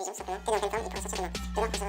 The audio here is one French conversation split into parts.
provision, tout simplement. T'es dans quel temps, il pourra sortir demain. Dehors, pour savoir. Pense pas faire du dehors. Marie-Jeanne n'a pas de détails à raconter. Ok. Continue en bonne santé. Et plein de petits bâtons préparés. Je pense pas. Quand on vit dans un abri, il est difficile de garder. Ah, si, il va faire partie. Salut à tous, on se retrouve pour une Je recommence. Salut à tous, on se retrouve pour une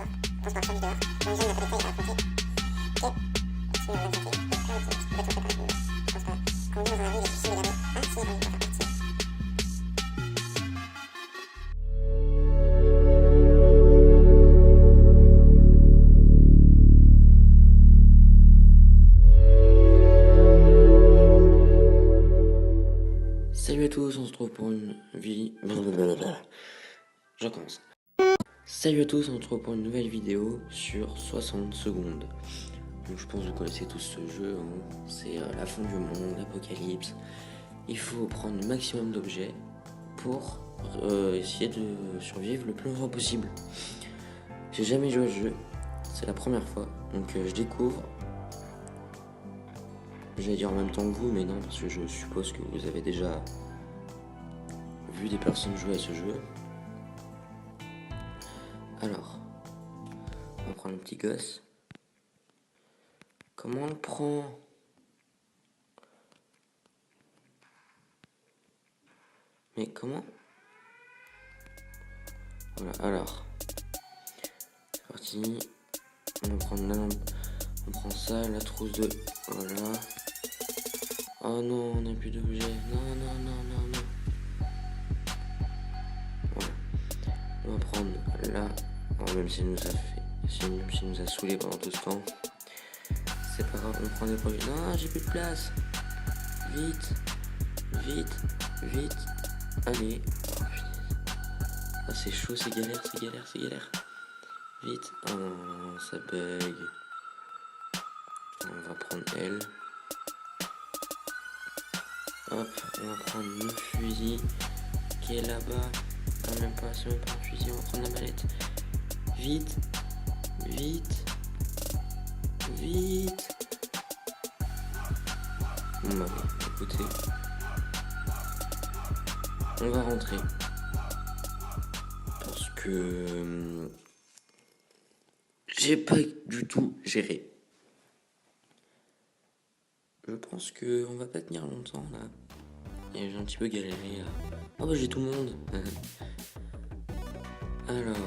nouvelle vidéo sur 60 secondes. Donc je pense que vous connaissez tous ce jeu, hein. C'est la fin du monde, l'apocalypse. Il faut prendre le maximum d'objets pour essayer de survivre le plus longtemps possible. J'ai jamais joué à ce jeu, c'est la première fois, donc je découvre. J'allais dire en même temps que vous, mais non, parce que je suppose que vous avez déjà vu des personnes jouer à ce jeu. Alors, on prend le petit gosse. Comment on le prend? Mais comment? Voilà, alors. C'est parti. On va prendre la lampe. On prend ça, la trousse de... Voilà. Oh non, on n'a plus d'objet. Non, non, non, non, non. Voilà. On va prendre là. Oh, même si elle nous a fait... Même si elle nous a saoulé pendant tout ce temps. C'est pas grave, on prend des produits. Non, j'ai plus de place. Vite. Vite. Vite. Allez. Oh, ah, c'est chaud, c'est galère, c'est galère, c'est galère. Vite. Oh, ça bug. On va prendre elle. Hop, on va prendre le fusil qui est là-bas. Ah, même pas, c'est même pas un fusil, on va prendre la mallette. Vite. Vite. Vite. Bon bah, écoutez. On va rentrer. Parce que... j'ai pas du tout géré. Je pense que on va pas tenir longtemps là. Et j'ai un petit peu galéré. Oh bah j'ai tout le monde. Alors,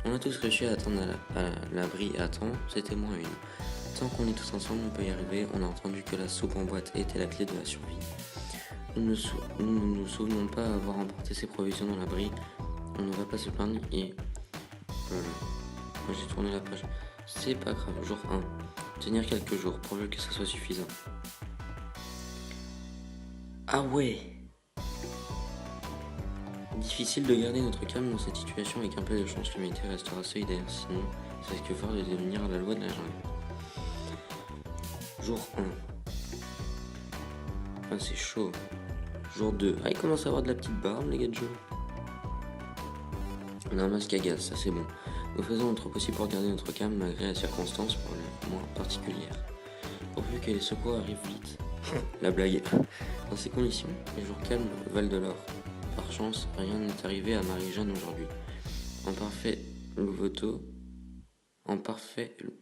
on a tous réussi à attendre à l'abri à temps. C'était moins une. Tant qu'on est tous ensemble, on peut y arriver. On a entendu que la soupe en boîte était la clé de la survie. Nous ne nous souvenons pas avoir emporté ses provisions dans l'abri. On ne va pas se plaindre et... Voilà. Moi j'ai tourné la page. C'est pas grave. Jour 1. Tenir quelques jours, pourvu que ça soit suffisant. Ah ouais! Difficile de garder notre calme dans cette situation. Avec un peu de chance, l'humanité restera solidaire. Sinon, ça risque fort de devenir la loi de la jungle. Jour 1. Ah, c'est chaud. Jour 2. Ah, il commence à avoir de la petite barbe, les gars de jeu. On a un masque à gaz, ça c'est bon. Nous faisons notre possible pour garder notre calme malgré les circonstances pour le moins particulières. Pourvu que les secours arrivent vite. La blague. Dans ces conditions, les jours calmes valent de l'or. Par chance, rien n'est arrivé à Marie-Jeanne aujourd'hui. En parfait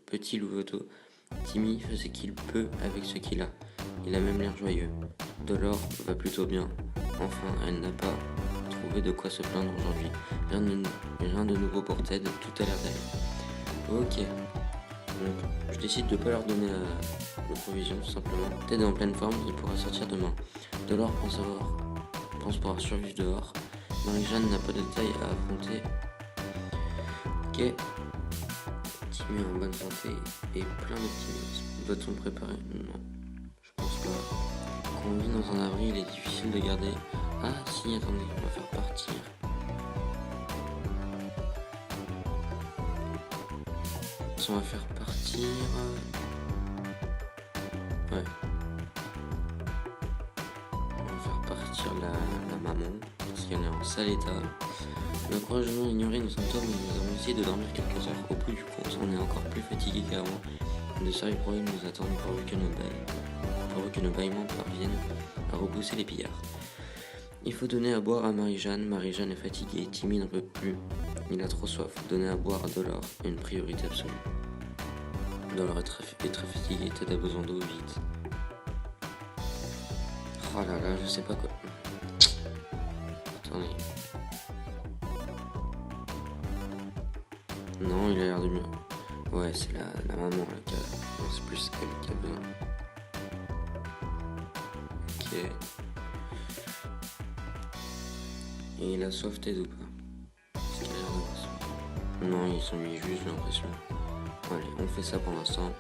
petit louveteau, Timmy fait ce qu'il peut avec ce qu'il a. Il a même l'air joyeux. Dolore va plutôt bien. Enfin, elle n'a pas trouvé de quoi se plaindre aujourd'hui. Rien de nouveau pour Ted, tout a l'air d'aller. Ok. Donc, je décide de pas leur donner la provision, tout simplement. Ted est en pleine forme, il pourra sortir demain. Dolore pense pouvoir survivre dehors. Marie-Jeanne n'a pas de taille à affronter. Ok. Timmy en bonne santé et plein d'optimisme. Doit-on préparer? Non, je pense pas. Quand on vit dans un abri, il est difficile de garder. Ah si, attendez, on va faire partir. On va faire partir. Ouais. On va faire partir la maman parce qu'elle est en sale état. Le courageusement ignoré nos symptômes, nous avons essayé de dormir quelques heures. Au bout du compte, on est encore plus fatigué qu'avant. De sérieux problèmes nous attendent pourvu que nos bâillements parviennent à repousser les pillards. Il faut donner à boire à Marie-Jeanne. Marie-Jeanne est fatiguée. Timmy n'en peut plus. Il a trop soif. Donner à boire à Dolore est une priorité absolue. Dolore est très fatiguée. Ted a besoin d'eau vite. Oh là là, je sais pas quoi. Attendez. Non, il a l'air de mieux. Ouais, c'est la maman là, qui a... Non, c'est plus elle qui a besoin. Ok. Et il a soif Ted ou pas? Est-ce qu'il a l'air d'avoir soif? Non, il s'ennuie juste, j'ai l'impression. Allez, on fait ça pour l'instant.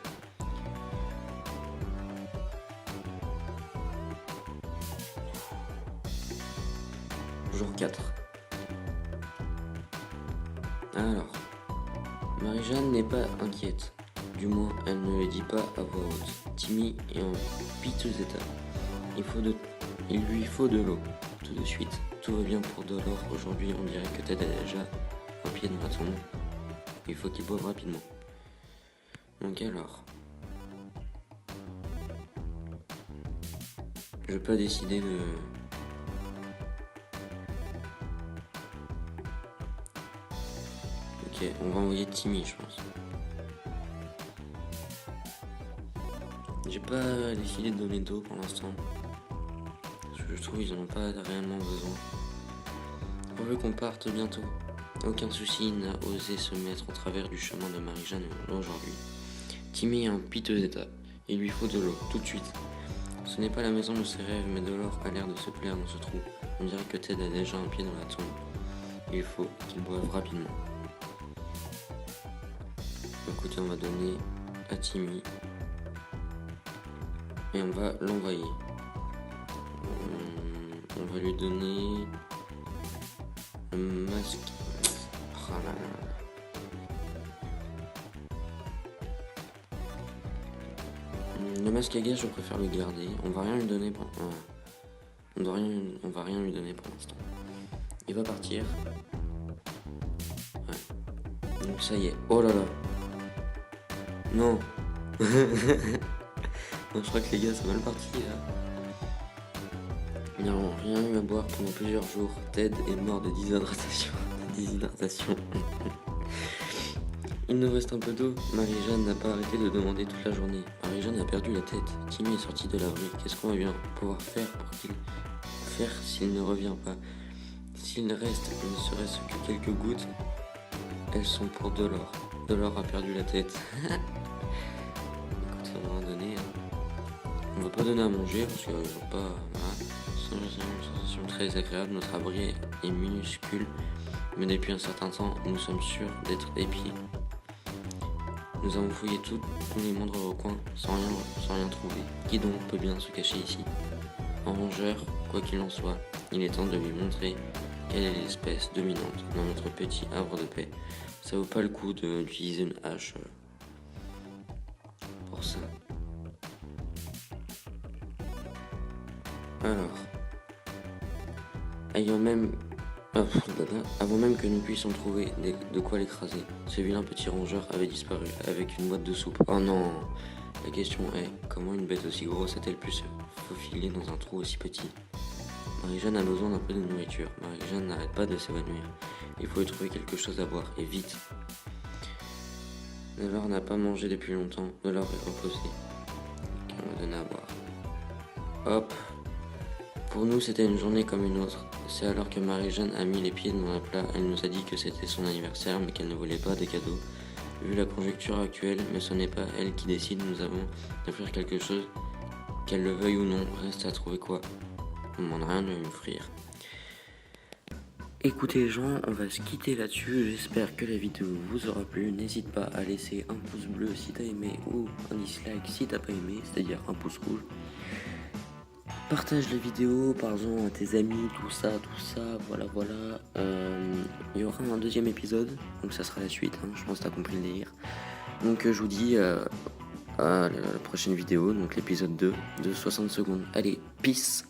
Jour 4. Alors, Marie-Jeanne n'est pas inquiète. Du moins, elle ne le dit pas à voix haute. Timmy est en piteux état. Il lui faut de l'eau, tout de suite. Tout va bien pour Dolor. Aujourd'hui, on dirait que Ted a déjà un pied dans la tombe. Il faut qu'il boive rapidement. Donc alors... Je peux décider de... Ok, on va envoyer Timmy, je pense. J'ai pas décidé de donner d'eau pour l'instant. Parce que je trouve qu'ils en ont pas réellement besoin. On veut qu'on parte bientôt. Aucun souci, il n'a osé se mettre au travers du chemin de Marie-Jeanne aujourd'hui. Timmy est en piteux état. Il lui faut de l'eau, tout de suite. Ce n'est pas la maison de ses rêves, mais Dolor a l'air de se plaire dans ce trou. On dirait que Ted a déjà un pied dans la tombe. Il faut qu'il boive rapidement. Écoutez, on va donner à Timmy. Et on va l'envoyer. On va lui donner le masque. Oh là là. Le masque à gaz, je préfère le garder. On va rien lui donner pour... on va rien lui donner pour l'instant. Il va partir. Ouais. Donc ça y est. Oh là là. Non. Non, je crois que les gars, c'est mal parti là. Ils n'ont rien eu à boire pendant plusieurs jours. Ted est mort de déshydratation. Il nous reste un peu d'eau. Marie-Jeanne n'a pas arrêté de demander toute la journée. Marie-Jeanne a perdu la tête. Timmy est sorti de l'abri. Qu'est-ce qu'on va bien pouvoir faire pour qu'il faire s'il ne revient pas? S'il reste ne serait-ce que quelques gouttes, elles sont pour Dolor. Dolor a perdu la tête. Écoutez, on va en donner. On va pas donner à manger parce que pas. Voilà. C'est une sensation très agréable. Notre abri est minuscule, mais depuis un certain temps, nous sommes sûrs d'être épiés. Nous avons fouillé tous les moindres recoins sans rien trouver. Qui donc peut bien se cacher ici? Un rongeur, quoi qu'il en soit, il est temps de lui montrer quelle est l'espèce dominante dans notre petit havre de paix. Ça vaut pas le coup d'utiliser une hache pour ça. Alors, avant même que nous puissions trouver de quoi l'écraser, ce vilain petit rongeur avait disparu avec une boîte de soupe. Oh non! La question est, comment une bête aussi grosse a-t-elle pu se faufiler dans un trou aussi petit? Marie-Jeanne a besoin d'un peu de nourriture. Marie-Jeanne n'arrête pas de s'évanouir. Il faut lui trouver quelque chose à boire, et vite. Dolor n'a pas mangé depuis longtemps. Dolor est reposé. On va donner à boire. Hop! Pour nous, c'était une journée comme une autre. C'est alors que Marie-Jeanne a mis les pieds dans le plat. Elle nous a dit que c'était son anniversaire, mais qu'elle ne voulait pas de cadeaux. Vu la conjoncture actuelle, mais ce n'est pas elle qui décide, nous avons d'offrir quelque chose, qu'elle le veuille ou non. Reste à trouver quoi. On ne demande rien de m'offrir. Écoutez les gens, on va se quitter là-dessus. J'espère que la vidéo vous aura plu. N'hésite pas à laisser un pouce bleu si t'as aimé ou un dislike si t'as pas aimé, c'est-à-dire un pouce rouge. Partage la vidéo, parle-en à tes amis, tout ça, voilà. Il y aura un deuxième épisode, donc ça sera la suite, hein, je pense que t'as compris le délire. Donc je vous dis à la prochaine vidéo, donc l'épisode 2 de 60 secondes. Allez, peace!